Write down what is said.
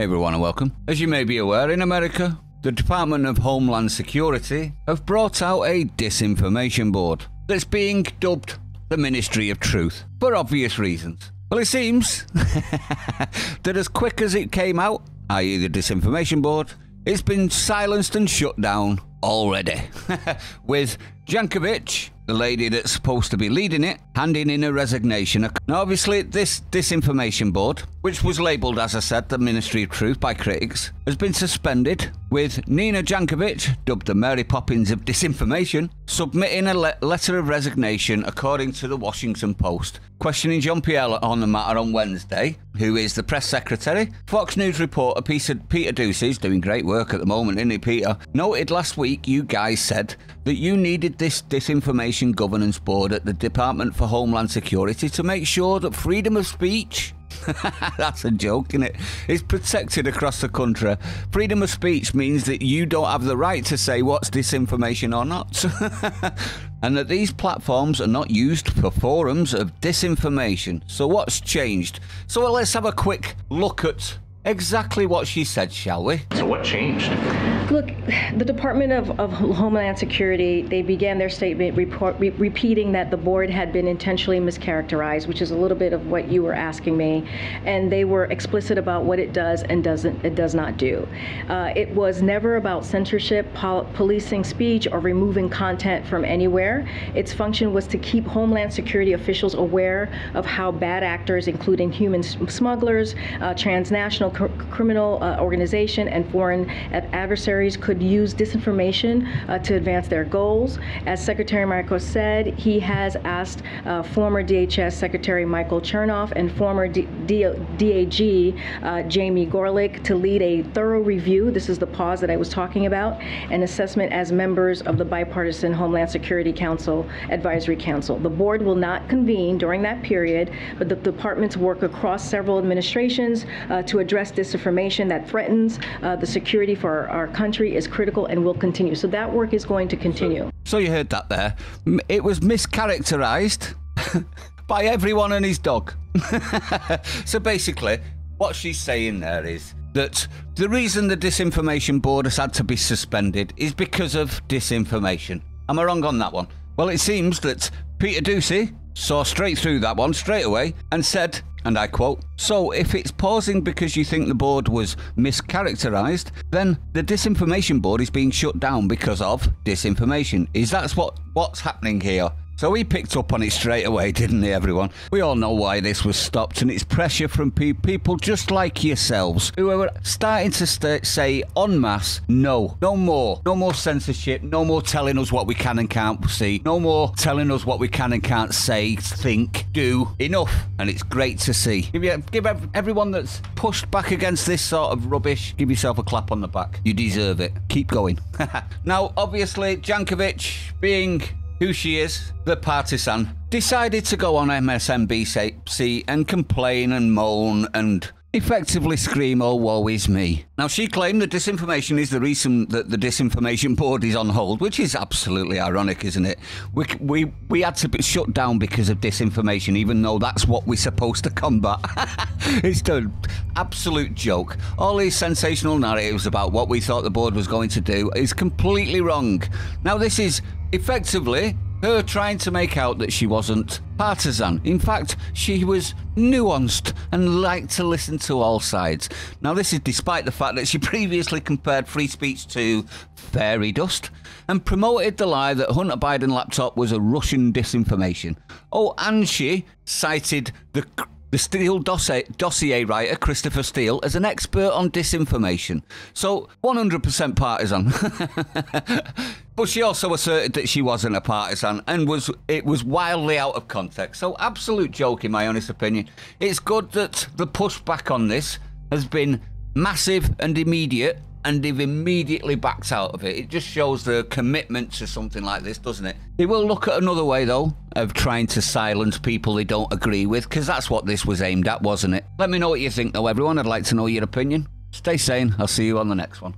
Hey everyone and welcome. As you may be aware, in America, the Department of Homeland Security have brought out a Disinformation Board that's being dubbed the Ministry of Truth, for obvious reasons. Well, it seems that as quick as it came out, i.e. the Disinformation Board, it's been silenced and shut down already, with Jankovic, the lady that's supposed to be leading it, handing in a resignation. Now, obviously, this Disinformation Board, which was labelled, as I said, the Ministry of Truth by critics, has been suspended, with Nina Jankovic, dubbed the Mary Poppins of Disinformation, submitting a letter of resignation, according to the Washington Post, questioning Jean-Pierre on the matter on Wednesday, who is the press secretary. Fox News reporter Peter Odysee, is doing great work at the moment, isn't he, Peter? Noted last week you guys said that you needed this Disinformation Governance Board at the Department for Homeland Security to make sure that freedom of speech, that's a joke, isn't it, is protected across the country. Freedom of speech means that you don't have the right to say what's disinformation or not. And that these platforms are not used for forums of disinformation. So what's changed? So let's have a quick look at exactly what she said, shall we? So what changed? Look, the Department of Homeland Security, they began their statement repeating that the board had been intentionally mischaracterized, which is a little bit of what you were asking me, and they were explicit about what it does and does not do. It was never about censorship, policing speech, or removing content from anywhere. Its function was to keep Homeland Security officials aware of how bad actors, including human smugglers, transnational criminal organization, and foreign adversaries could use disinformation to advance their goals. As Secretary Michael said, he has asked former DHS Secretary Michael Chernoff and former DAG Jamie Gorelick to lead a thorough review. This is the pause that I was talking about, an assessment as members of the bipartisan Homeland Security Council Advisory Council. The board will not convene during that period, but the departments work across several administrations to address disinformation that threatens the security for our country is critical and will continue. So that work is going to continue. So you heard that there. It was mischaracterized by everyone and his dog. So basically, what she's saying there is that the reason the Disinformation Board has had to be suspended is because of disinformation. Am I wrong on that one? Well, it seems that Peter Odysee saw straight through that one straight away and said, and I quote, "So if it's pausing because you think the board was mischaracterized, then the Disinformation Board is being shut down because of disinformation." Is that what's happening here? So he picked up on it straight away, didn't he, everyone? We all know why this was stopped, and it's pressure from people just like yourselves who are starting to say en masse, no more censorship, no more telling us what we can and can't see, no more telling us what we can and can't say, think, do, enough. And it's great to see. Give everyone that's pushed back against this sort of rubbish, give yourself a clap on the back. You deserve it. Keep going. Now, obviously, Jankovic, being who she is, the partisan, decided to go on MSNBC and complain and moan and effectively scream, "Oh, woe is me." Now, she claimed that disinformation is the reason that the Disinformation Board is on hold, which is absolutely ironic, isn't it? We had to be shut down because of disinformation, even though that's what we're supposed to combat. It's an absolute joke. All these sensational narratives about what we thought the board was going to do is completely wrong. Now, this is effectively her trying to make out that she wasn't partisan. In fact, she was nuanced and liked to listen to all sides. Now, this is despite the fact that she previously compared free speech to fairy dust and promoted the lie that Hunter Biden laptop was a Russian disinformation. Oh, and she cited the Steele dossier writer, Christopher Steele, as an expert on disinformation. So, 100% partisan. But she also asserted that she wasn't a partisan and it was wildly out of context. So, absolute joke, in my honest opinion. It's good that the pushback on this has been massive and immediate, and they've immediately backed out of it. It just shows the commitment to something like this, doesn't it? They will look at another way, though, of trying to silence people they don't agree with, because that's what this was aimed at, wasn't it? Let me know what you think, though, everyone. I'd like to know your opinion. Stay sane. I'll see you on the next one.